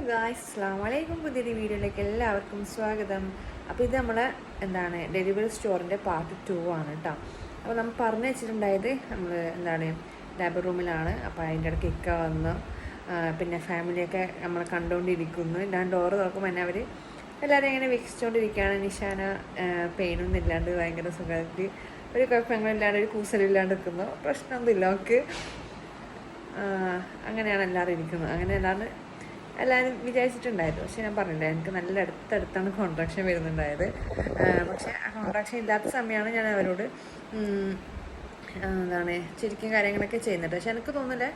Guys അസ്സലാമു അലൈക്കും. പുതിയൊരു വീഡിയോയിലേക്ക് എല്ലാവർക്കും സ്വാഗതം. അപ്പോൾ ഇത് നമ്മളെ ഡെലിവറി സ്റ്റോറിൻ്റെ പാർട്ട് 2 ആണ് കേട്ടോ. അപ്പോൾ നമ്മൾ പറഞ്ഞു വെച്ചിട്ടുണ്ടായത് നമ്മൾ ലേബർ റൂമിലാണ്. അപ്പോൾ അതിൻ്റെ ഇടയ്ക്ക് ഇക്ക വന്നു, പിന്നെ ഫാമിലിയൊക്കെ നമ്മളെ കണ്ടുകൊണ്ടിരിക്കുന്നു. ഞാൻ ഡോറ് തുറക്കുമ്പോൾ തന്നെ അവർ എല്ലാവരും ഇങ്ങനെ വീക്ഷിച്ചുകൊണ്ടിരിക്കുകയാണ്. നിഷാന പെയിനൊന്നും ഇല്ലാണ്ട് ഭയങ്കര സുഖമായിട്ട് ഒരു കുഴപ്പങ്ങളില്ലാണ്ട് ഒരു കൂസലില്ലാണ്ട് നിൽക്കുന്നു. പ്രശ്നമൊന്നുമില്ല അവർക്ക്. അങ്ങനെയാണ് എല്ലാവരും ഇരിക്കുന്നത്. അങ്ങനെ എല്ലാവരും വിചാരിച്ചിട്ടുണ്ടായിരുന്നു. പക്ഷേ ഞാൻ പറഞ്ഞില്ല, എനിക്ക് നല്ല അടുത്തടുത്താണ് കോൺട്രാക്ഷൻ വരുന്നുണ്ടായത്. പക്ഷേ ആ കോൺട്രാക്ഷൻ ഇല്ലാത്ത സമയമാണ് ഞാൻ അവരോട് ശരിക്കും കാര്യങ്ങളൊക്കെ ചെയ്യുന്നുണ്ട്. പക്ഷെ എനിക്ക് തോന്നുന്നില്ല,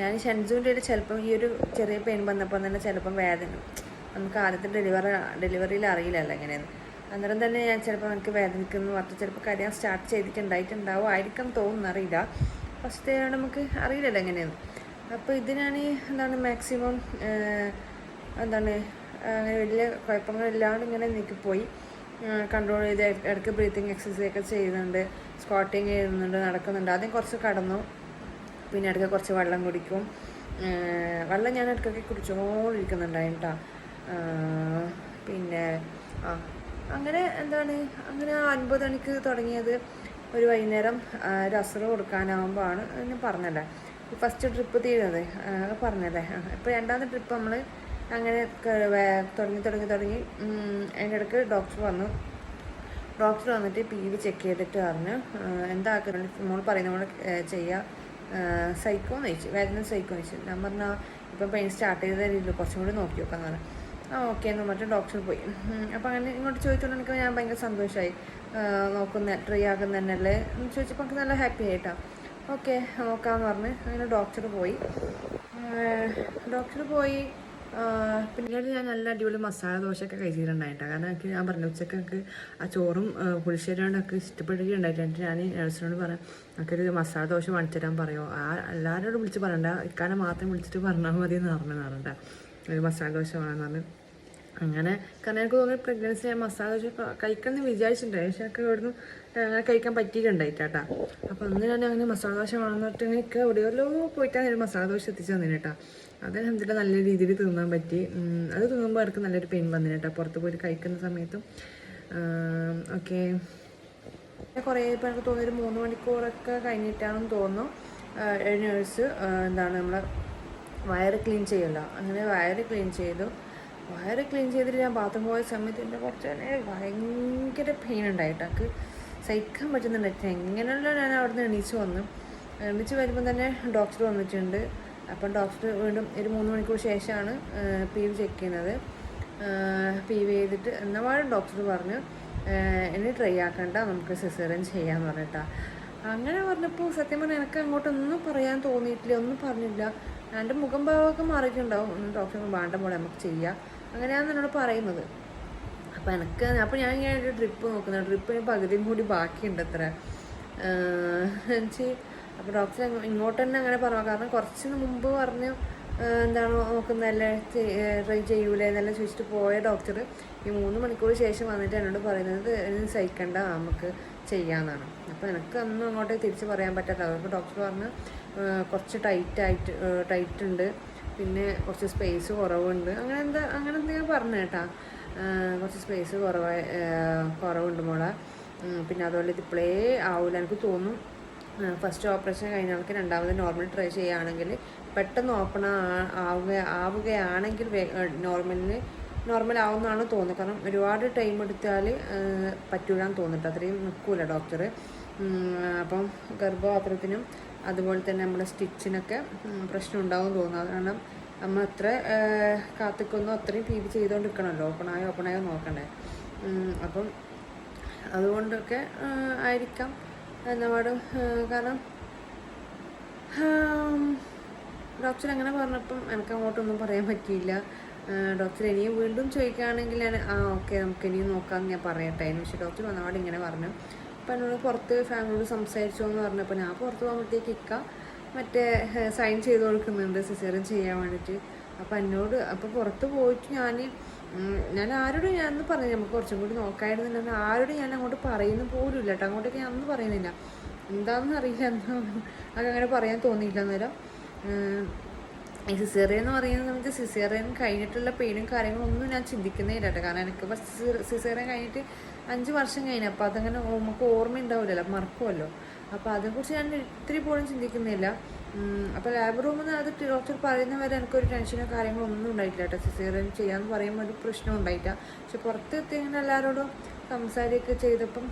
ഞാൻ ഷെൻസൂൻ്റെ ചിലപ്പം ഈ ഒരു ചെറിയ പെയിൻ വന്നപ്പോൾ തന്നെ ചിലപ്പം വേദന നമുക്ക് ആദ്യത്തെ ഡെലിവറിയിൽ അറിയില്ലല്ലോ എങ്ങനെയാണ്. അന്നേരം തന്നെ ഞാൻ ചിലപ്പോൾ എനിക്ക് വേദനിക്കുന്നു പറഞ്ഞ് ചിലപ്പോൾ കാര്യം സ്റ്റാർട്ട് ചെയ്തിട്ടുണ്ടായിട്ടുണ്ടാവും ആയിരിക്കും തോന്നുന്നറിയില്ല. ഫസ്റ്റ് നമുക്ക് അറിയില്ലല്ലോ എങ്ങനെയാണ്. അപ്പോൾ ഇത് ഞാൻ മാക്സിമം അങ്ങനെ വലിയ കുഴപ്പങ്ങളില്ലാണ്ട് ഇങ്ങനെ നീക്കിപ്പോയി കൺട്രോൾ ചെയ്ത് ഇടയ്ക്ക് ബ്രീത്തിങ് എക്സസൈസൊക്കെ ചെയ്യുന്നുണ്ട്, സ്ക്വാട്ടിങ് ചെയ്യുന്നുണ്ട്, നടക്കുന്നുണ്ട്. ആദ്യം കുറച്ച് കടന്നു, പിന്നെ ഇടയ്ക്ക് കുറച്ച് വെള്ളം കുടിക്കും. വെള്ളം ഞാൻ ഇടയ്ക്കൊക്കെ കുടിച്ചുകൊണ്ടിരിക്കുന്നുണ്ടായി കേട്ടോ. പിന്നെ അങ്ങനെ അങ്ങനെ 9 മണിക്ക് തുടങ്ങിയത് ഒരു വൈകുന്നേരം ഒരു അസറ് കൊടുക്കാനാവുമ്പോൾ ആണ് ഞാൻ പറഞ്ഞല്ലേ ഫസ്റ്റ് ട്രിപ്പ് തീരുന്നത് പറഞ്ഞല്ലേ. ഇപ്പോൾ രണ്ടാമത്തെ ട്രിപ്പ് നമ്മൾ അങ്ങനെ തുടങ്ങി അതിൻ്റെ ഇടയ്ക്ക് ഡോക്ടർ വന്നിട്ട് PV ചെക്ക് ചെയ്തിട്ട് പറഞ്ഞു എന്താ നമ്മൾ പറയുന്ന നമ്മൾ ചെയ്യുക, സൈക്കോന്ന് ചോദിച്ചു, വേദന സൈക്കോന്ന് ചോദിച്ചു. ഞാൻ പറഞ്ഞാൽ ഇപ്പം പെയിൻ സ്റ്റാർട്ട് ചെയ്ത രീതിയിൽ കുറച്ചും കൂടി നോക്കി നോക്കാന്ന് പറഞ്ഞു. ഓക്കെ എന്ന് പറഞ്ഞിട്ട് ഡോക്ടർ പോയി. അപ്പോൾ അങ്ങനെ ഇങ്ങോട്ട് ചോദിച്ചുകൊണ്ട് എനിക്ക് ഞാൻ ഭയങ്കര സന്തോഷമായി. ട്രൈ ആക്കുന്ന തന്നെയല്ലേ എന്ന് ചോദിച്ചപ്പോൾ എനിക്ക് നല്ല ഹാപ്പി ആയിട്ടാണ്. ഓക്കെ നോക്കാമെന്ന് പറഞ്ഞ് അങ്ങനെ ഡോക്ടർ പോയി. പിന്നീട് ഞാൻ നല്ല അടിപൊളി മസാല ദോശയൊക്കെ കഴിച്ചിട്ടുണ്ടായിട്ടാണ്. കാരണം എനിക്ക് ഞാൻ പറഞ്ഞു ഉച്ചക്കൊക്കെ ആ ചോറും പുളിശ്ശേരിയോണ്ടൊക്കെ ഇഷ്ടപ്പെടുകയുണ്ടായിട്ട് ഞാൻ നേഴ്സിനോട് പറയാം എനിക്കൊരു മസാല ദോശ വാങ്ങിച്ചു തരാൻ പറയുമോ. എല്ലാവരോടും വിളിച്ച് പറയണ്ട, ഇക്കാനെ മാത്രം വിളിച്ചിട്ട് പറഞ്ഞാൽ മതി എന്ന് പറഞ്ഞിട്ടുണ്ടാ ഒരു മസാല ദോശ വേണമെന്ന് പറഞ്ഞ്. അങ്ങനെ കാരണം എനിക്ക് തോന്നി പ്രഗ്നൻസി ഞാൻ മസാല ദോശ കഴിക്കണമെന്ന് വിചാരിച്ചിട്ടുണ്ടായി. പക്ഷെ എനിക്ക് ഇവിടുന്ന് അങ്ങനെ കഴിക്കാൻ പറ്റിയിട്ടുണ്ടായിട്ടാ. അപ്പോൾ അന്ന് ഞാൻ അങ്ങനെ മസാല ദോശ വേണമെന്നിട്ട് എനിക്ക് എവിടെയല്ലോ പോയിട്ടാണ് ഒരു മസാല ദോശ എത്തിച്ച് തന്നിട്ടാ. അത് എന്തിട്ട് നല്ല രീതിയിൽ തിന്നാൻ പറ്റി. അത് തിന്നുമ്പോൾ എനിക്ക് നല്ലൊരു പെയിൻ വന്നിട്ടാ പുറത്ത് പോയിട്ട് കഴിക്കുന്ന സമയത്തും. ഓക്കെ കുറേ ഇപ്പോൾ എനിക്ക് തോന്നിയൊരു 3 മണിക്കൂറൊക്കെ കഴിഞ്ഞിട്ടാണെന്ന് തോന്നുന്നു നേഴ്സ് നമ്മളെ വയറ് ക്ലീൻ ചെയ്യല്ലോ. അങ്ങനെ വയറ് ക്ലീൻ ചെയ്തിട്ട് ഞാൻ ബാത്റൂം പോയ സമയത്ത് എൻ്റെ കുറച്ച് തന്നെ ഭയങ്കര പെയിൻ ഉണ്ടായിട്ട് എനിക്ക് സഹിക്കാൻ പറ്റുന്നുണ്ടായിട്ട് എങ്ങനെയല്ലോ ഞാൻ അവിടെ നിന്ന് എണീച്ച് വരുമ്പോൾ തന്നെ ഡോക്ടർ വന്നിട്ടുണ്ട്. അപ്പം ഡോക്ടർ വീണ്ടും ഒരു 3 മണിക്കൂർ ശേഷമാണ് PV ചെക്ക് ചെയ്യുന്നത്. PV ചെയ്തിട്ട് എന്നപാടും ഡോക്ടർ പറഞ്ഞു എന്നെ ട്രൈ ആക്കണ്ട, നമുക്ക് സിസേറിയൻ ചെയ്യാമെന്ന് പറഞ്ഞിട്ടാ. അങ്ങനെ പറഞ്ഞപ്പോൾ സത്യം പറഞ്ഞാൽ എനിക്ക് അങ്ങോട്ടൊന്നും പറയാൻ തോന്നിയിട്ടില്ല, ഒന്നും പറഞ്ഞില്ല. എൻ്റെ മുഖം ഭാവമൊക്കെ മാറിയിട്ടുണ്ടാവും. ഡോക്ടർ വേണ്ട പോലെ നമുക്ക് ചെയ്യാം, അങ്ങനെയാണ് എന്നോട് പറയുന്നത്. അപ്പോൾ ഞാൻ ഇങ്ങനെ ഒരു ട്രിപ്പ് നോക്കുന്നത്, ട്രിപ്പിന് പകുതിയും കൂടി ബാക്കിയുണ്ട് അത്ര. അപ്പോൾ ഡോക്ടർ ഇങ്ങോട്ട് തന്നെ അങ്ങനെ പറഞ്ഞു. കാരണം കുറച്ച് മുമ്പ് പറഞ്ഞു നോക്കുന്നതല്ലേ, ട്രൈ ചെയ്യൂലേ എന്നെല്ലാം ചോദിച്ചിട്ട് പോയ ഡോക്ടർ ഈ 3 മണിക്കൂർ ശേഷം വന്നിട്ട് എന്നോട് പറയുന്നത് സഹിക്കണ്ട, നമുക്ക് ചെയ്യാമെന്നാണ്. അപ്പോൾ എനിക്ക് ഒന്നും അങ്ങോട്ട് തിരിച്ച് പറയാൻ പറ്റാത്ത. അപ്പോൾ ഡോക്ടർ പറഞ്ഞു കുറച്ച് ടൈറ്റ് ഉണ്ട്, പിന്നെ കുറച്ച് സ്പേസ് കുറവുണ്ട്, അങ്ങനെ എന്തെങ്കിലും പറഞ്ഞു കേട്ടാ. കുറച്ച് സ്പേസ് കുറവുണ്ട് മോളെ. പിന്നെ അതുപോലെ ഇതിപ്പോഴേ ആവില്ല എനിക്ക് തോന്നും. ഫസ്റ്റ് ഓപ്പറേഷൻ കഴിഞ്ഞ ആൾക്ക് രണ്ടാമത് നോർമൽ ട്രൈ ചെയ്യുകയാണെങ്കിൽ പെട്ടെന്ന് ഓപ്പൺ ആവുകയാണെങ്കിൽ നോർമൽ ആവുമെന്നാണ് തോന്നുന്നത്. കാരണം ഒരുപാട് ടൈം എടുത്താൽ പറ്റൂലാന്ന് തോന്നിട്ട് അത്രയും നിൽക്കൂല ഡോക്ടർ. അപ്പം ഗർഭപാത്രത്തിനും അതുപോലെ തന്നെ നമ്മുടെ സ്റ്റിച്ചിനൊക്കെ പ്രശ്നം ഉണ്ടാവും തോന്നുന്നു. കാരണം നമ്മൾ എത്ര കാത്തിക്കുന്നോ അത്രയും PV ചെയ്തുകൊണ്ടിരിക്കണമല്ലോ, ഓപ്പണായോ നോക്കണ്ടേ. അപ്പം അതുകൊണ്ടൊക്കെ ആയിരിക്കാം എന്നപാട്. കാരണം ഡോക്ടർ അങ്ങനെ പറഞ്ഞപ്പം എനിക്ക് അങ്ങോട്ടൊന്നും പറയാൻ പറ്റിയില്ല. ഡോക്ടർ ഇനിയും വീണ്ടും ചോദിക്കുകയാണെങ്കിൽ ഞാൻ ഓക്കെ നമുക്ക് ഇനിയും നോക്കാമെന്ന് ഞാൻ പറയട്ടെ. പക്ഷേ ഡോക്ടർ വന്നപാട് ഇങ്ങനെ പറഞ്ഞു. അപ്പം എന്നോട് പുറത്ത് ഫാമിലിയോട് സംസാരിച്ചോ എന്ന് പറഞ്ഞപ്പോൾ ഞാൻ പുറത്ത് പോകുമ്പോഴത്തേക്ക് മറ്റേ സൈൻ ചെയ്ത് കൊടുക്കുന്നുണ്ട് സിസേറിയൻ ചെയ്യാൻ വേണ്ടിയിട്ട്. അപ്പോൾ പുറത്ത് പോയിട്ട് ഞാൻ ആരോടും ഞാനൊന്നും പറഞ്ഞു നമുക്ക് കുറച്ചും കൂടി നോക്കായിരുന്നില്ല, ആരോടും ഞാൻ അങ്ങോട്ട് പറയുന്ന പോലും ഇല്ല കേട്ടോ. അങ്ങോട്ടേക്ക് ഞാനൊന്നും പറയുന്നില്ല, എന്താണെന്ന് അറിയില്ല, അങ്ങനെ പറയാൻ തോന്നിയില്ല അന്നേരം. ഈ സിസേറിയൻ എന്ന് പറയുന്ന സമയത്ത് സിസേറിയൻ കഴിഞ്ഞിട്ടുള്ള പെയിനും കാര്യങ്ങളൊന്നും ഞാൻ ചിന്തിക്കുന്നേ ഇല്ല കേട്ടോ. കാരണം എനിക്ക് ഫസ്റ്റ് സിസേറിയൻ കഴിഞ്ഞിട്ട് 5 വർഷം കഴിഞ്ഞു. അപ്പോൾ അതങ്ങനെ നമുക്ക് ഓർമ്മ ഉണ്ടാവില്ലല്ലോ, മറക്കുമല്ലോ. അപ്പോൾ അതേക്കുറിച്ച് ഞാൻ ഇത്തിരി പോലും ചിന്തിക്കുന്നില്ല. അപ്പോൾ ലാബ് റൂമിൽ നിന്ന് അത് ഡോക്ടർ പറയുന്നവരെ എനിക്കൊരു ടെൻഷനോ കാര്യങ്ങളോ ഒന്നും ഉണ്ടായിട്ടില്ല കേട്ടോ. സിസേറിയൻ ചെയ്യാമെന്ന് പറയുമ്പോൾ ഒരു പ്രശ്നം ഉണ്ടായിട്ടില്ല. പക്ഷെ പുറത്തെത്തി ഇങ്ങനെ എല്ലാവരോടും സംസാരിക്കുകയൊക്കെ ചെയ്തപ്പം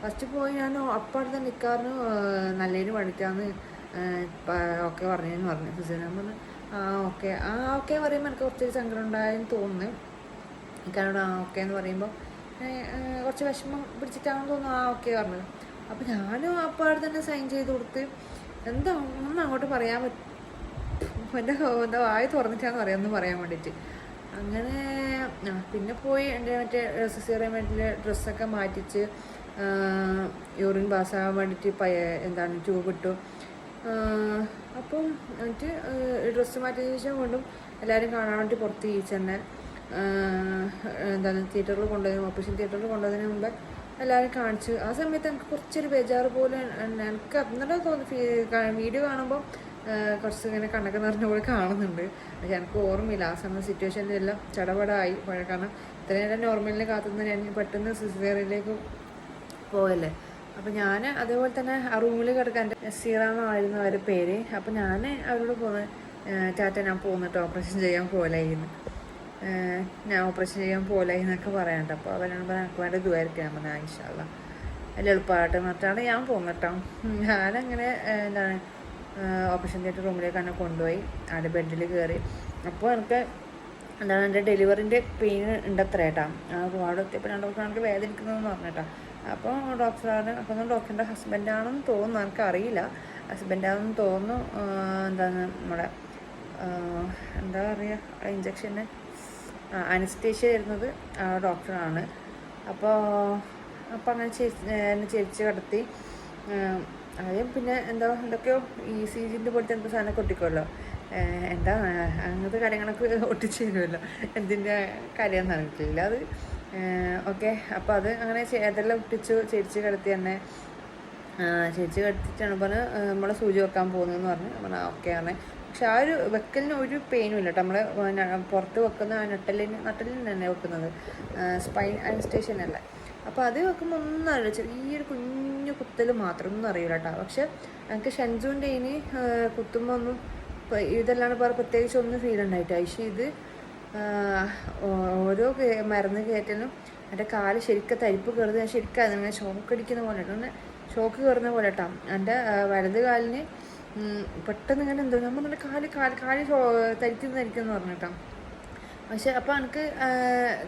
ഫസ്റ്റ് പോയി ഞാൻ അപ്പാടത്തെ നിൽക്കാറിന് നല്ലതിന് പഠിക്കാമെന്ന് ഓക്കെ പറഞ്ഞെന്ന് പറഞ്ഞു. സിസേറിയൻ പറഞ്ഞു ഓക്കെ പറയുമ്പോൾ എനിക്ക് കുറച്ചൊരു സങ്കടം ഉണ്ടായെന്ന് തോന്നുന്നു. എനിക്കതിനോട് ഓക്കെ എന്ന് പറയുമ്പോൾ കുറച്ച് വിഷമം പിടിച്ചിട്ടാണെന്ന് തോന്നുന്നു ഓക്കെ പറഞ്ഞത്. അപ്പോൾ ഞാനും അപ്പാടെ തന്നെ സൈൻ ചെയ്ത് കൊടുത്ത് എന്താ ഒന്നും അങ്ങോട്ട് പറയാൻ എന്താ വായി തുറന്നിട്ടാന്ന് പറയാമെന്ന് പറയാൻ വേണ്ടിയിട്ട് അങ്ങനെ പിന്നെ പോയി എൻ്റെ മറ്റേ സിസേറിയൻ വേണ്ടിയിട്ട് ഡ്രസ്സൊക്കെ മാറ്റിച്ച് യൂറിൻ പാസ്സാകാൻ വേണ്ടിയിട്ട് എന്താണ് ട്യൂബ് ഇട്ടു. അപ്പം എന്നിട്ട് ഡ്രസ്സ് മാറ്റിയതിന് ശേഷം കൊണ്ടും എല്ലാവരും കാണാൻ വേണ്ടി പുറത്ത് തന്നെ എന്താണ് തിയേറ്ററിൽ കൊണ്ടുപോയി ഓപ്പറേഷൻ തിയേറ്ററിൽ കൊണ്ടുപോയതിന് മുമ്പ് എല്ലാവരും കാണിച്ചു. ആ സമയത്ത് എനിക്ക് കുറച്ചൊരു ബേജാറ് പോലെ എനിക്ക് അന്നേരം തോന്നി. വീഡിയോ കാണുമ്പോൾ കുറച്ച് ഇങ്ങനെ കണ്ണൊക്കെ നിറഞ്ഞ പോലെ കാണുന്നുണ്ട്. പക്ഷെ എനിക്ക് ഓർമ്മയില്ല ആ സമയം സിറ്റുവേഷനിലെല്ലാം ചടപടായി. കാരണം ഇത്രയും നേരം നോർമലിനെ കാത്തുനിന്ന് ഞാൻ പെട്ടെന്ന് സിസേറിയനിലേക്ക് പോകല്ലേ. അപ്പോൾ ഞാൻ അതേപോലെ തന്നെ ആ റൂമിൽ കിടക്കാൻ എൻ്റെ നസീറാന്നായിരുന്നു അവരുടെ പേര്. അപ്പോൾ ഞാൻ അവരോട് ടാറ്റ ഞാൻ പോകുന്നിട്ട് ഓപ്പറേഷൻ ചെയ്യാൻ പോലായിരുന്നു, ഞാൻ ഓപ്പറേഷൻ ചെയ്യാൻ പോലായി എന്നൊക്കെ പറയാനുണ്ട്. അപ്പോൾ അവരോട് പറഞ്ഞാൽ എനിക്ക് വേണ്ട ദുആയിരിക്കും. ഞാൻ പറഞ്ഞാൽ ഇൻഷാ അല്ലാഹ് എല്ലാം എളുപ്പമായിട്ട് എന്നിട്ടാണ് ഞാൻ പോകുന്നിട്ടോ. ഞാനങ്ങനെ എന്താണ് ഓപ്പറേഷൻ തിയേറ്റർ റൂമിലേക്ക് തന്നെ കൊണ്ടുപോയി. അവിടെ ബെഡിൽ കയറി. അപ്പോൾ എനിക്ക് എന്താണ് എൻ്റെ ഡെലിവറിൻ്റെ പെയിൻ ഉണ്ടത്ര കേട്ടോ. അവിടെ എത്തിയപ്പോൾ ഞാൻ ഡോക്ടർ എനിക്ക് വേദനിക്കുന്നതെന്ന് പറഞ്ഞേട്ടാ. അപ്പോൾ ഡോക്ടറാണ് അപ്പോൾ ഡോക്ടറിൻ്റെ ഹസ്ബൻഡാണെന്ന് തോന്നുന്നു, എനിക്കറിയില്ല. ഹസ്ബൻഡാണെന്ന് തോന്നുന്നു. എന്താണ് നമ്മുടെ എന്താ പറയുക ഇഞ്ചക്ഷന് അനസ്തേഷ്യ തരുന്നത് ഡോക്ടറാണ്. അപ്പോൾ അങ്ങനെ എന്നെ ചെരിച്ച് കിടത്തി. ആദ്യം പിന്നെ എന്തൊക്കെയോ ECGൻ്റെ പോലത്തെ എന്തോ സാധനം കൊട്ടിക്കുമല്ലോ, എന്താ അങ്ങനത്തെ കാര്യങ്ങളൊക്കെ ഒട്ടിച്ച് തരുമല്ലോ, എന്തിൻ്റെ കാര്യമെന്ന് അറിയിട്ടില്ല അത്. ഓക്കെ അപ്പോൾ അത് അങ്ങനെ അതെല്ലാം ഒട്ടിച്ചു ചെരിച്ച് കിടത്തി തന്നെ ചെരിച്ച് കിടത്തിയിട്ടാണ് പറഞ്ഞ് നമ്മളെ സൂചി വെക്കാൻ പോകുന്നതെന്ന് പറഞ്ഞ് നമ്മൾ ഓക്കെ ആണ്. പക്ഷെ ആ ഒരു വെക്കലിന് ഒരു പെയിനും ഇല്ല കേട്ടോ. നമ്മൾ പുറത്ത് വെക്കുന്ന ആ നട്ടലിന് തന്നെ വെക്കുന്നത് സ്പൈൻ അനസ്തേഷ്യ അല്ല. അപ്പോൾ അത് വെക്കുമ്പോൾ ഒന്നും അറിയില്ല, ചെറിയൊരു കുഞ്ഞു കുത്തൽ മാത്രം ഒന്നും അറിയില്ല കേട്ടോ. പക്ഷെ എനിക്ക് ഷെൻസൂൻ്റെ ഇനി കുത്തുമ്പോൾ ഒന്നും ഇതെല്ലാം പ്രത്യേകിച്ച് ഒന്നും ഫീൽ ഉണ്ടായിട്ട്. പക്ഷേ ഇത് ഓരോ മരുന്ന് കയറ്റലും എൻ്റെ കാല് ശരിക്കും തരിപ്പ് കയറുന്നത് ഞാൻ ശരിക്കും അതിങ്ങനെ ഷോക്ക് അടിക്കുന്ന പോലെ കേട്ടോ, ഷോക്ക് കയറുന്ന പോലെ കേട്ടോ. എൻ്റെ വലത് കാലിന് പെട്ടെന്ന് ഇങ്ങനെ എന്തോ നമ്മൾ നല്ല കാല് തരിക്കുന്നു പറഞ്ഞിട്ടോ. പക്ഷെ അപ്പോൾ എനിക്ക്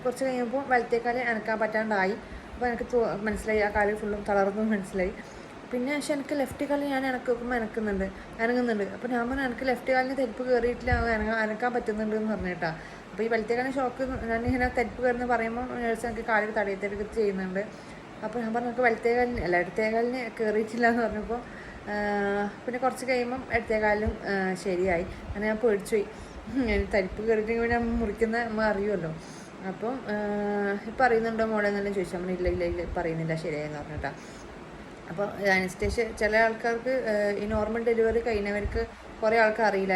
കുറച്ച് കഴിയുമ്പോൾ വലത്തേക്കാല് അനക്കാൻ പറ്റാണ്ടായി. അപ്പോൾ എനിക്ക് മനസ്സിലായി ആ കാല് ഫുള്ളും തളർന്നു മനസ്സിലായി. പിന്നെ പക്ഷെ എനിക്ക് ലെഫ്റ്റ് കാലിൽ ഞാൻ ഇണക്കുമ്പോൾ ഇണങ്ങുന്നുണ്ട്. അപ്പോൾ ഞാൻ പറഞ്ഞു എനിക്ക് ലെഫ്റ്റ് കാലിന് തരിപ്പ് കയറിയിട്ടില്ല, അനക്കാൻ പറ്റുന്നുണ്ട് എന്ന് പറഞ്ഞിട്ടാ. അപ്പോൾ ഈ വലത്തെ കാലിന് ഷോക്ക് ഞാനിങ്ങനെ തരിപ്പ് കയറുന്ന പറയുമ്പോൾ നേഴ്സ് എനിക്ക് കാലിൽ തടയത്തെടുത്ത് ചെയ്യുന്നുണ്ട്. അപ്പോൾ ഞാൻ പറഞ്ഞു എനിക്ക് വലത്തെ കാലിന് അല്ല ഇടത്തെ കാലിന് കയറിയിട്ടില്ല എന്ന് പറഞ്ഞപ്പോൾ പിന്നെ കുറച്ച് കഴിയുമ്പം ഇടത്തെ കാലിലും ശരിയായി. അങ്ങനെ ഞാൻ പേടിച്ചു പോയി. തരിപ്പ് കയറിയിട്ടെങ്കിൽ ഞാൻ മുറിക്കുന്ന നമ്മൾ അറിയുമല്ലോ. അപ്പം ഇപ്പം അറിയുന്നുണ്ടോ മോളെ എന്നെല്ലാം ചോദിച്ചാൽ നമ്മൾ ഇല്ല പറയുന്നില്ല ശരിയായെന്ന് പറഞ്ഞിട്ടാ. അപ്പോൾ അനസ്തേഷ്യ ചില ആൾക്കാർക്ക് ഈ നോർമൽ ഡെലിവറി കഴിഞ്ഞവർക്ക് കുറേ ആൾക്ക് അറിയില്ല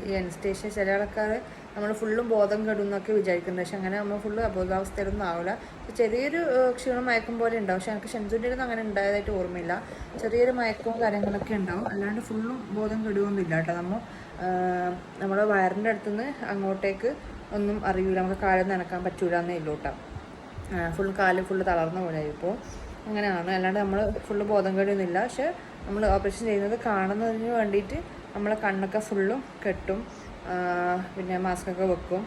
ഈ അനസ്തേഷ്യ. ചില ആൾക്കാർ നമ്മൾ ഫുള്ളും ബോധം കെടുന്നൊക്കെ വിചാരിക്കുന്നത്. പക്ഷെ അങ്ങനെ നമ്മൾ ഫുള്ള് അബോധാവസ്ഥയിലൊന്നും ആവില്ല. ചെറിയൊരു ക്ഷീണം മയക്കം പോലെ ഉണ്ടാവും. പക്ഷെ എനിക്ക് ഷെൻസൂൻ്റെ ഒന്നും അങ്ങനെ ഉണ്ടായതായിട്ട് ഓർമ്മയില്ല. ചെറിയൊരു മയക്കവും കാര്യങ്ങളൊക്കെ ഉണ്ടാവും, അല്ലാണ്ട് ഫുള്ളും ബോധം കെടുകയൊന്നുമില്ല കേട്ടോ. നമ്മുടെ വയറിൻ്റെ അടുത്തുനിന്ന് അങ്ങോട്ടേക്ക് ഒന്നും അറിയില്ല, നമുക്ക് കാലിൽ നനക്കാൻ പറ്റൂല എന്നേ ഉള്ളൂ കേട്ടോ. കാല് ഫുള്ള് തളർന്ന പോലെ ആയിപ്പോൾ അങ്ങനെയാണ്. അല്ലാണ്ട് നമ്മൾ ഫുള്ള് ബോധം കെടുന്നില്ല. പക്ഷെ നമ്മൾ ഓപ്പറേഷൻ ചെയ്യുന്നത് കാണുന്നതിന് വേണ്ടിയിട്ട് നമ്മളെ കണ്ണൊക്കെ ഫുള്ളും കെട്ടും, പിന്നെ മാസ്കൊക്കെ വെക്കും,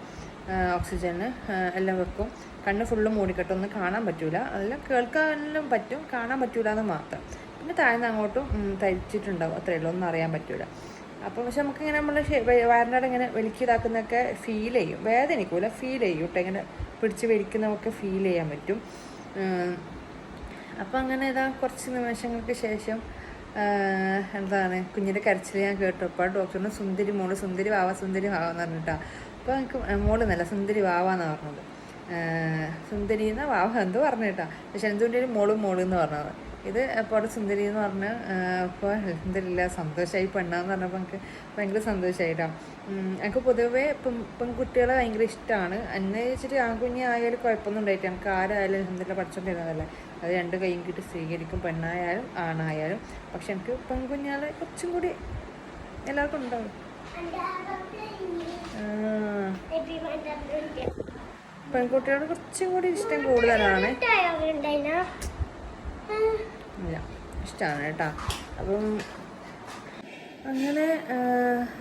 ഓക്സിജന് എല്ലാം വെക്കും. കണ്ണ് ഫുള്ള് മൂടിക്കെട്ടും, ഒന്നും കാണാൻ പറ്റൂല. അതെല്ലാം കേൾക്കാനെല്ലാം പറ്റും, കാണാൻ പറ്റൂല എന്ന് മാത്രം. പിന്നെ താഴ്ന്ന് അങ്ങോട്ടും തരിച്ചിട്ടുണ്ടാവും, അത്രയേ ഉള്ളൂ, ഒന്നും അറിയാൻ പറ്റൂല. അപ്പോൾ പക്ഷെ നമുക്കിങ്ങനെ നമ്മൾ വയറിനോട് ഇങ്ങനെ വലിക്കിതാക്കുന്നതൊക്കെ ഫീൽ ചെയ്യും, വേദനിക്കൂല, ഫീൽ ചെയ്യും കേട്ടോ. ഇങ്ങനെ പിടിച്ച് വലിക്കുന്നതൊക്കെ ഫീൽ ചെയ്യാൻ പറ്റും. അപ്പോൾ അങ്ങനെ കുറച്ച് നിമിഷങ്ങൾക്ക് ശേഷം എന്താണ് കുഞ്ഞിൻ്റെ കരച്ചിൽ ഞാൻ കേട്ടു. അപ്പോൾ ഡോക്ടറിന് സുന്ദരി വാവ എന്ന് പറഞ്ഞിട്ടാ. അപ്പോൾ എനിക്ക് മോള് നല്ല സുന്ദരി വാവ എന്നാണ് പറഞ്ഞത്. സുന്ദരി എന്ന വാവ എന്തോ പറഞ്ഞിട്ടാ. പക്ഷെ എന്തുകൊണ്ടൊരു മോള് എന്ന് പറഞ്ഞത്. ഇത് അപ്പോൾ അവിടെ സുന്ദരി എന്ന് പറഞ്ഞ് അപ്പോൾ എന്തില്ല സന്തോഷമായി പെണ്ണാന്ന് പറഞ്ഞപ്പോൾ എനിക്ക് ഭയങ്കര സന്തോഷമായിട്ടോ. എനിക്ക് പൊതുവേ പെൺകുട്ടികളെ ഭയങ്കര ഇഷ്ടമാണ്. എന്നെ വെച്ചിട്ട് ആൺകുഞ്ഞ് ആയാലും കുഴപ്പമൊന്നും ഉണ്ടായിട്ട് എനിക്ക് ആരായാലും എന്തെല്ലാം പഠിച്ചുകൊണ്ടിരുന്നതല്ലേ, അത് രണ്ട് കൈയും കിട്ടി സ്വീകരിക്കും, പെണ്ണായാലും ആണായാലും. പക്ഷെ എനിക്ക് പെൺകുഞ്ഞാളെ കുറച്ചും കൂടി എല്ലാവർക്കും ഉണ്ടാവും. പെൺകുട്ടികളോട് കുറച്ചും കൂടി ഇഷ്ടം കൂടുതലാണ്. ഇല്ല ഇഷ്ടമാണ് കേട്ടോ. അപ്പം അങ്ങനെ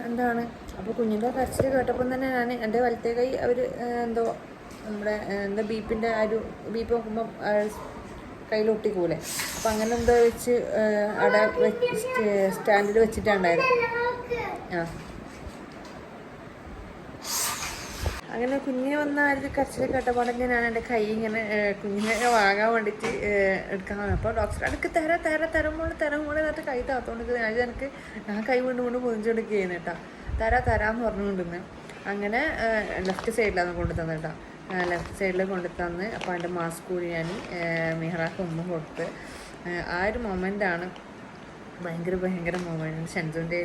എന്താണ്, അപ്പോൾ കുഞ്ഞിൻ്റെ കരച്ചിൽ കേട്ടപ്പം തന്നെ ഞാൻ എൻ്റെ വലത്തെ കൈ അവർ എന്തോ നമ്മുടെ എന്താ ബീപ്പിൻ്റെ ആ ഒരു ബീപ്പ് നോക്കുമ്പം കയ്യിൽ ഒട്ടിക്കൂലെ, അപ്പം അങ്ങനെ എന്തോ വെച്ച് അവിടെ സ്റ്റാൻഡിൽ വെച്ചിട്ടുണ്ടായത്. ആ അങ്ങനെ കുഞ്ഞിന് വന്ന ആ ഒരു കരച്ചിൽ കേട്ടപ്പോഴെങ്കിൽ ഞാൻ എൻ്റെ കൈ ഇങ്ങനെ കുഞ്ഞിനെ വാങ്ങാൻ വേണ്ടിയിട്ട് എടുക്കാൻ വന്നു. അപ്പോൾ ഡോക്ടർ അടുക്ക് തരുമ്പോൾ എന്നിട്ട് കൈ താത്തോണ്ട് എനിക്ക് ഞാൻ കൈ വീണ്ടും പൊതിച്ചെടുക്കുകയാണ് കേട്ടോ. തരാമെന്ന് പറഞ്ഞുകൊണ്ടിരുന്നു. അങ്ങനെ ലെഫ്റ്റ് സൈഡിലാണ് കൊണ്ടു തന്നെ കേട്ടോ. ലെഫ്റ്റ് സൈഡിൽ കൊണ്ടു തന്ന് അപ്പോൾ എൻ്റെ മാസ്ക് കൂടി ഞാൻ മിഹ്റാക്ക് ഉമ്മ കൊടുത്ത് ആ ഒരു മൊമെൻ്റാണ് ഭയങ്കര മൊമെൻ്റ്. ഷെൻസോൻ്റെ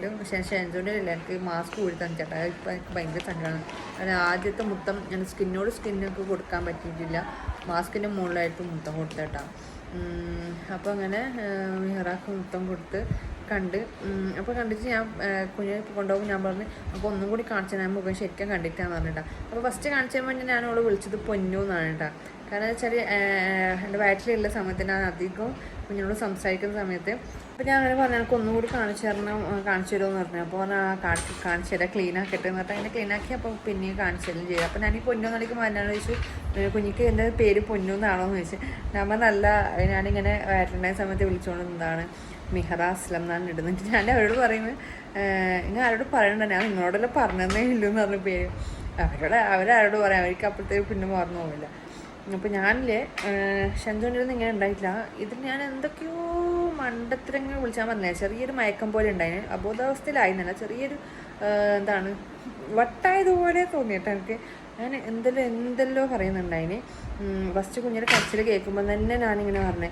ഇല്ല എനിക്ക് മാസ്ക് കൂടി തന്നിട്ടാ. ഇപ്പം എനിക്ക് ഭയങ്കര സങ്കടമാണ്. അത് ആദ്യത്തെ മുത്തം ഞാൻ സ്കിന്നൊക്കെ കൊടുക്കാൻ പറ്റിയിട്ടില്ല, മാസ്കിൻ്റെ മുകളിലായിട്ട് മുത്തം കൊടുത്തേട്ടാ. അപ്പോൾ അങ്ങനെ മിഹ്റാക്ക് മുത്തം കൊടുത്ത് അപ്പോൾ കണ്ടിട്ട് ഞാൻ കുഞ്ഞിനെ കൊണ്ടുപോകുമ്പോൾ ഞാൻ പറഞ്ഞു അപ്പോൾ ഒന്നും കൂടി കാണിച്ചാൽ ഞാൻ മുഖം ശരിക്കും കണ്ടിട്ടാന്ന് പറഞ്ഞിട്ടാ. അപ്പോൾ ഫസ്റ്റ് കാണിച്ചാൽ വേണ്ടി ഞാൻ അവളെ വിളിച്ചത് പൊന്നു എന്നാണ് കേട്ടോ. കാരണം വെച്ചാൽ എൻ്റെ വയറ്റിലുള്ള സമയത്ത് ഞാൻ അധികം കുഞ്ഞിനോട് സംസാരിക്കുന്ന സമയത്ത് അപ്പോൾ ഞാൻ അങ്ങനെ പറഞ്ഞു എനിക്ക് ഒന്നും കൂടി കാണിച്ചു തരുമോ എന്ന് പറഞ്ഞു. അപ്പോൾ കാണിച്ചു തരാം, ക്ലീൻ ആക്കട്ടെ എന്ന് പറഞ്ഞാൽ അങ്ങനെ ക്ലീൻ ആക്കി. അപ്പോൾ പിന്നെ കാണിച്ചു തരും ചെയ്തു. അപ്പോൾ ഞാൻ ഈ പൊന്നു എന്നൊക്കെ മാറ്റാന്ന് ചോദിച്ചു, കുഞ്ഞിക്ക് എൻ്റെ പേര് പൊന്നു എന്നാണോ എന്ന് ചോദിച്ചു. ഞാൻ നല്ല ഞാനിങ്ങനെ വയറ്റിലുണ്ടായ സമയത്ത് വിളിച്ചുകൊണ്ടിരുന്നതാണ് മിഹ്റ അസ്ലം എന്നാണ് ഇടുന്നിട്ട്. ഞാൻ അവരോട് പറയുന്നത് ഞാൻ ആരോട് പറയണ്ട, ഞാൻ നിങ്ങളോടെല്ലാം പറഞ്ഞതേ ഇല്ലെന്ന് പറഞ്ഞ പേര്. അവരാരോട് പറയാം, അവർക്ക് അപ്പോഴത്തേക്ക് പിന്നെ മറന്നു പോകില്ല. അപ്പോൾ ഞാനില്ലേ ഷെൻസോണിലൊന്നും ഇങ്ങനെ ഉണ്ടായിട്ടില്ല. ഇതിന് ഞാൻ എന്തൊക്കെയോ മണ്ടത്തിരങ്ങൾ വിളിച്ചാൽ പറഞ്ഞില്ല, ചെറിയൊരു മയക്കം പോലെ ഉണ്ടായിന്. അബോധാവസ്ഥയിലായിരുന്നില്ല, ചെറിയൊരു എന്താണ് വട്ടായതുപോലെ തോന്നിയിട്ട് എനിക്ക്. ഞാൻ എന്തെല്ലോ പറയുന്നുണ്ടായിന്. ഫസ്റ്റ് കുഞ്ഞിൻ്റെ കരച്ചിൽ കേൾക്കുമ്പോൾ തന്നെ ഞാനിങ്ങനെ പറഞ്ഞേ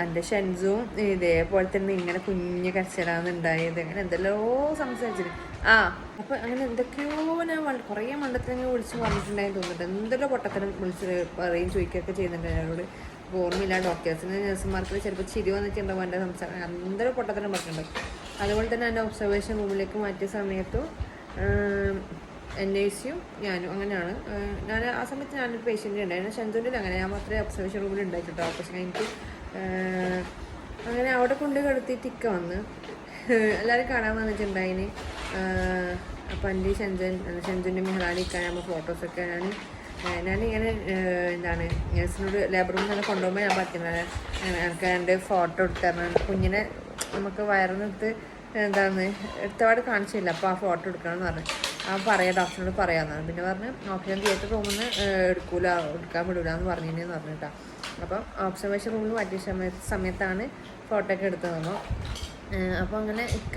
എൻ്റെ ഷെൻസും ഇതേപോലെ തന്നെ ഇങ്ങനെ കുഞ്ഞ് കരച്ചിലാണ് ഉണ്ടായത്, അങ്ങനെ എന്തെല്ലോ സംസാരിച്ചിട്ട്. അപ്പോൾ അങ്ങനെ എന്തൊക്കെയോ ഞാൻ കുറേ മണ്ടത്തിലങ്ങനെ വിളിച്ച് പറഞ്ഞിട്ടുണ്ടായെന്ന് തോന്നുന്നുണ്ട്. എന്തെല്ലോ പൊട്ടത്തരം വിളിച്ച് പറയും ചോദിക്കുകയൊക്കെ ചെയ്യുന്നുണ്ട് എന്നോട്. അപ്പോൾ ഓർമ്മയില്ല, ഡോക്ടേഴ്സിന് നഴ്സുമാർക്ക് ചിലപ്പോൾ ചിരി വന്നിട്ടുണ്ടാവും എൻ്റെ സംസാരം. എന്തെല്ലോ പൊട്ടത്തരം പറഞ്ഞിട്ടുണ്ട്. അതുപോലെ തന്നെ എൻ്റെ ഒബ്സർവേഷൻ റൂമിലേക്ക് മാറ്റിയ സമയത്തും NICയും ഞാനും അങ്ങനെയാണ്. ഞാൻ ആ സമയത്ത് ഞാനൊരു പേഷ്യൻ്റ് ഉണ്ടായിരുന്നു. ഷെൻസോണിൽ അങ്ങനെ ഞാൻ മാത്രമേ ഒബ്സർവേഷൻ റൂമിൽ ഉണ്ടായിട്ടോ. പക്ഷേ എനിക്ക് അങ്ങനെ അവിടെ കൊണ്ട് കിടത്തിയിട്ട് ഇക്ക വന്ന് എല്ലാവരും കാണാൻ വന്നിട്ടുണ്ടായിന്. അപ്പോൾ എൻ്റെ ഷെൻസോൻ്റെ മിഹ്റാനിക്കാൻ നമ്മൾ ഫോട്ടോസൊക്കെ ഞാനിങ്ങനെ എന്താണ് നേഴ്സിനോട് ലേബർ റൂമിൽ നിന്ന് കൊണ്ടുപോകുമ്പോൾ ഞാൻ പറ്റുന്നത് എനിക്ക് എൻ്റെ ഫോട്ടോ എടുത്തരണം. കുഞ്ഞിനെ നമുക്ക് വയറിനെടുത്ത് എന്താണ് എടുത്തപാട് കാണിച്ചില്ല, അപ്പോൾ ആ ഫോട്ടോ എടുക്കണമെന്ന് പറഞ്ഞു. പറയാം, ഡോക്ടറിനോട് പറയാമെന്നാണ്. പിന്നെ പറഞ്ഞ് ഓക്സിജൻ തിയേറ്റർ റൂമിൽ നിന്ന് എടുക്കാൻ വിടൂല എന്ന് പറഞ്ഞിരുന്നെന്ന് പറഞ്ഞിട്ടാണ്. അപ്പം ഒബ്സർവേഷൻ റൂമിൽ മാറ്റിയ സമയത്താണ് ഫോട്ടോ ഒക്കെ എടുത്തത്. അപ്പോൾ അങ്ങനെ ഇക്ക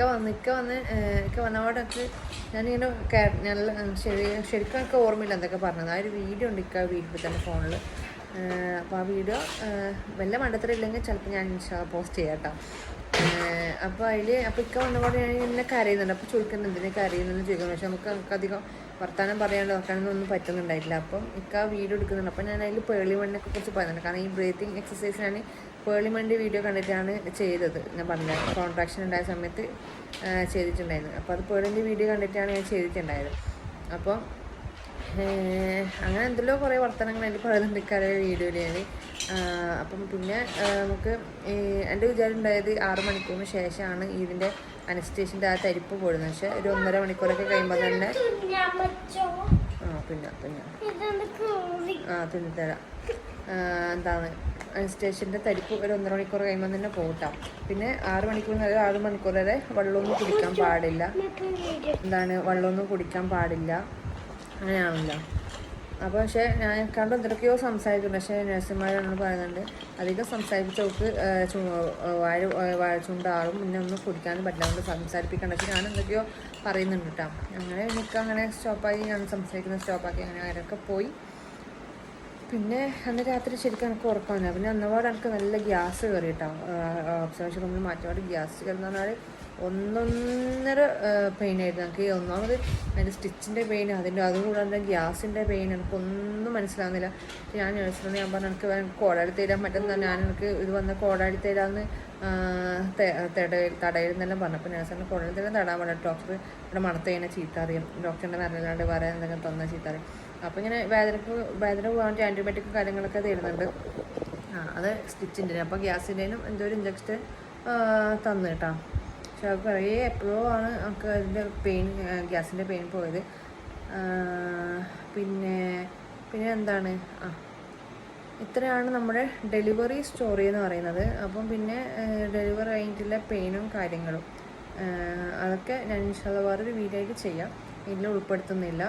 വന്നപാടൊക്കെ ഞാനിങ്ങനെ ശരിക്കും എനിക്ക് ഓർമ്മയില്ല എന്തൊക്കെ പറഞ്ഞത്. ആ ഒരു വീഡിയോ ഉണ്ട് ഇക്ക വീട്ടിൽ തന്നെ ഫോണിൽ. അപ്പോൾ ആ വീഡിയോ വല്ല മണ്ടത്തരം ഇല്ലെങ്കിൽ ചിലപ്പോൾ ഞാൻ പോസ്റ്റ് ചെയ്യാം കേട്ടോ. അപ്പോൾ ഇക്ക വന്നപാട് ഞാൻ ഇന്നെ കരയുന്നുണ്ട്. അപ്പോൾ ചോദിക്കുന്നത് എന്തിനാ കരയുന്നതെന്ന് ചോദിക്കുന്നത്. പക്ഷെ നമുക്ക് അധികം വർത്തമാനം പറയാണ്ട് നോക്കാനൊന്നും പറ്റുന്നുണ്ടായിട്ടില്ല. അപ്പം ഇക്ക വീഡിയോ എടുക്കുന്നുണ്ട്. അപ്പോൾ ഞാൻ അതിൽ പേളി മണ്ണിനെ കുറിച്ച് പറയുന്നുണ്ട്. കാരണം ഈ ബ്രീത്തിങ് എക്സസൈസ് ഞാൻ പേളി മണ്ണിൻ്റെ വീഡിയോ കണ്ടിട്ടാണ് ചെയ്തത്. ഞാൻ പറഞ്ഞ കോൺട്രാക്ഷൻ ഉണ്ടായ സമയത്ത് ചെയ്തിട്ടുണ്ടായിരുന്നു. അപ്പോൾ അത് പേളിൻ്റെ വീഡിയോ കണ്ടിട്ടാണ് ഞാൻ ചെയ്തിട്ടുണ്ടായത്. അപ്പോൾ അങ്ങനെ എന്തെല്ലോ കുറേ വർത്തമാനങ്ങൾ അതിൽ പറയുന്നുണ്ട് ഇക്കാലം വീഡിയോയിൽ ഞാൻ. അപ്പം പിന്നെ നമുക്ക് എൻ്റെ വിചാരം ഉണ്ടായത് 6 മണിക്കൂറിന് ശേഷമാണ് ഇതിൻ്റെ അനസ്തേഷ്യൻ്റെ ആ തരിപ്പ് പോടുന്നത്. പക്ഷേ ഒരു 1.5 മണിക്കൂറൊക്കെ കഴിയുമ്പോൾ തന്നെ തുന്നിത്തരാം എന്താണ് അനസ്തേഷ്യൻ്റെ തരിപ്പ് ഒരു 1.5 മണിക്കൂർ കഴിയുമ്പോൾ തന്നെ പോകട്ടാം. പിന്നെ 6 മണിക്കൂർ വരെ വെള്ളമൊന്നും കുടിക്കാൻ പാടില്ല. വെള്ളമൊന്നും കുടിക്കാൻ പാടില്ല, അങ്ങനെയാണല്ലോ. അപ്പോൾ പക്ഷേ ഞാൻ കണ്ട് എന്തൊക്കെയോ സംസാരിക്കുന്നുണ്ട്. പക്ഷേ നഴ്സുമാരോട് പറയുന്നുണ്ട് അധികം സംസാരിച്ചവർക്ക് ചുണ്ടാളും പിന്നെ ഒന്നും കുടിക്കാനും പറ്റില്ല, അതുകൊണ്ട് സംസാരിപ്പിക്കേണ്ട. പക്ഷേ ഞാൻ എന്തൊക്കെയോ പറയുന്നുണ്ട് കേട്ടോ. അങ്ങനെ എനിക്ക് അങ്ങനെ സ്റ്റോപ്പായി, ഞാൻ സംസാരിക്കുന്ന സ്റ്റോപ്പാക്കി അങ്ങനെ അവരൊക്കെ പോയി. പിന്നെ അന്ന് രാത്രി ശരിക്കും എനിക്ക് ഉറക്കമില്ല. പിന്നെ അന്നപാട് എനിക്ക് നല്ല ഗ്യാസ് കയറി കേട്ടോ. ഒബ്സർവേഷൻ റൂമിൽ മാറ്റപാട് ഗ്യാസ് കയറുന്ന പറഞ്ഞാൽ ഒന്നൊന്നര പെയിനായിരുന്നു എനിക്ക്. ഒന്നാമത് അതിൻ്റെ സ്റ്റിച്ചിൻ്റെ പെയിൻ, അതുകൂടാതെ ഗ്യാസിൻ്റെ പെയിൻ എനിക്കൊന്നും മനസ്സിലാകുന്നില്ല. ഞാൻ നേഴ്സിനോട് ഞാൻ പറഞ്ഞു എനിക്ക് കോടാടി തരാൻ പറ്റുന്ന, ഞാൻ എനിക്ക് ഇത് വന്ന കോടാടി തരാമെന്ന് തടയിരുന്നെല്ലാം പറഞ്ഞപ്പോൾ നേഴ്സിനെ കോടാടി തരാൻ തടാൻ പറഞ്ഞു. ഡോക്ടർ ഇവിടെ മണത്ത് കഴിഞ്ഞാൽ ചീത്ത അറിയും, ഡോക്ടറിൻ്റെ നല്ലതാണ്ട് വേറെ എന്തെങ്കിലും തന്ന ചീത്ത അറിയും. അപ്പോൾ ഇങ്ങനെ വേദന പോകാൻ ആൻറ്റിബയോട്ടിക് കാര്യങ്ങളൊക്കെ തരുന്നുണ്ട്. അത് സ്റ്റിച്ചിൻ്റെ. അപ്പോൾ ഗ്യാസിൻ്റെനും എന്തോ ഒരു ഇഞ്ചക്ഷൻ തന്നു കേട്ടോ. പക്ഷെ അത് കുറേ എപ്പോഴോ ആണ് നമുക്ക് അതിൻ്റെ പെയിൻ, ഗ്യാസിൻ്റെ പെയിൻ പോയത്. പിന്നെ എന്താണ്, ഇത്രയാണ് നമ്മുടെ ഡെലിവറി സ്റ്റോറി എന്ന് പറയുന്നത്. അപ്പം പിന്നെ ഡെലിവറി കഴിഞ്ഞിട്ടുള്ള പെയിനും കാര്യങ്ങളും അതൊക്കെ ഞാൻ ഇൻഷാല്ലാ വേറൊരു വീഡിയോ ആയിട്ട് ചെയ്യാം. ഇതിൽ ഉൾപ്പെടുത്തുന്നില്ല.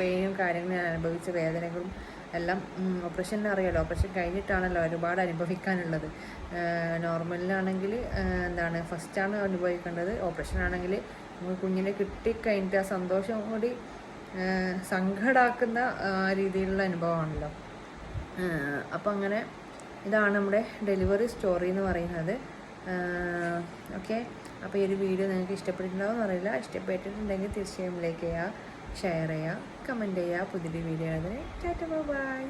പെയിനും കാര്യങ്ങളും ഞാൻ അനുഭവിച്ച വേദനകളും എല്ലാം ഓപ്പറേഷന് അറിയാലോ. ഓപ്പറേഷൻ കഴിഞ്ഞിട്ടാണല്ലോ ഒരുപാട് അനുഭവിക്കാനുള്ളത്. നോർമലിനാണെങ്കിൽ എന്താണ് ഫസ്റ്റാണ് അനുഭവിക്കേണ്ടത്. ഓപ്പറേഷൻ ആണെങ്കിൽ നമുക്ക് കുഞ്ഞിനെ കിട്ടിക്കഴിഞ്ഞിട്ട് ആ സന്തോഷം കൂടി സങ്കടാക്കുന്ന രീതിയിലുള്ള അനുഭവമാണല്ലോ. അപ്പം അങ്ങനെ ഇതാണ് നമ്മുടെ ഡെലിവറി സ്റ്റോറി എന്ന് പറയുന്നത്. ഓക്കെ, അപ്പോൾ ഈ ഒരു വീഡിയോ നിങ്ങൾക്ക് ഇഷ്ടപ്പെട്ടിട്ടുണ്ടാവുമെന്ന് അറിയില്ല. ഇഷ്ടപ്പെട്ടിട്ടുണ്ടെങ്കിൽ തീർച്ചയായും ലൈക്ക് ചെയ്യുക, ഷെയർ ചെയ്യുക, കമൻറ്റ് ചെയ്യുക. പുതിയൊരു വീഡിയോ അതിന് ടാറ്റ ബൈ.